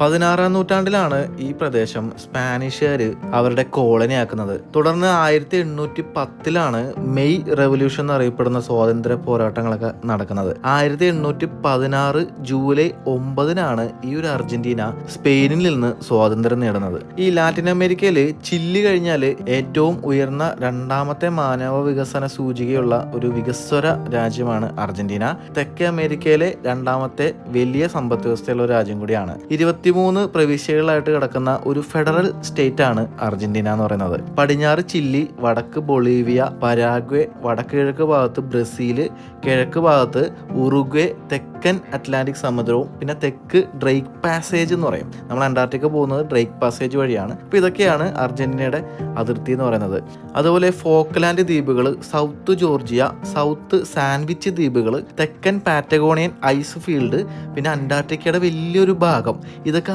16-ാം നൂറ്റാണ്ടിലാണ് ഈ പ്രദേശം സ്പാനിഷുകാർ അവരുടെ കോളനി ആക്കുന്നത്. തുടർന്ന് 1810-ലാണ് മെയ് റെവല്യൂഷൻ എന്നറിയപ്പെടുന്ന സ്വാതന്ത്ര്യ പോരാട്ടങ്ങളൊക്കെ നടക്കുന്നത്. 1816 ജൂലൈ 9-നാണ് ഈ ഒരു അർജന്റീന സ്പെയിനിൽ നിന്ന് സ്വാതന്ത്ര്യം നേടുന്നത്. ഈ ലാറ്റിൻ അമേരിക്കയിൽ ചില്ലി കഴിഞ്ഞാൽ ഏറ്റവും ഉയർന്ന രണ്ടാമത്തെ മാനവ വികസന സൂചികയുള്ള ഒരു വികസ്വര രാജ്യമാണ് അർജന്റീന. തെക്കേ അമേരിക്കയിലെ രണ്ടാമത്തെ വലിയ സമ്പദ് വ്യവസ്ഥയുള്ള ഒരു രാജ്യം കൂടിയാണ്. 23 പ്രവിശ്യകളായിട്ട് കിടക്കുന്ന ഒരു ഫെഡറൽ സ്റ്റേറ്റ് ആണ് അർജന്റീന എന്ന് പറയുന്നത്. പടിഞ്ഞാറ് ചില്ലി, വടക്ക് ബൊളീവിയ, പരാഗ്വേ, വടക്ക് കിഴക്ക് ഭാഗത്ത് ബ്രസീൽ, കിഴക്ക് ഭാഗത്ത് ഉറുഗ്വേ, തെക്കൻ അറ്റ്ലാന്റിക് സമുദ്രവും പിന്നെ തെക്ക് ഡ്രേക്ക് പാസേജ് എന്ന് പറയും. നമ്മൾ അന്റാർട്ടിക്ക പോകുന്നത് ഡ്രേക്ക് പാസേജ് വഴിയാണ്. അപ്പോൾ ഇതൊക്കെയാണ് അർജന്റീനയുടെ അതിർത്തി എന്ന് പറയുന്നത്. അതുപോലെ ഫോക്ലാൻഡ് ദ്വീപുകൾ, സൗത്ത് ജോർജിയ, സൗത്ത് സാൻഡ്വിച്ച് ദ്വീപുകൾ, തെക്കൻ പാറ്റഗോണിയൻ ഐസ് ഫീൽഡ്, പിന്നെ അന്റാർട്ടിക്കയുടെ വലിയൊരു ഭാഗം, ഇതൊക്കെ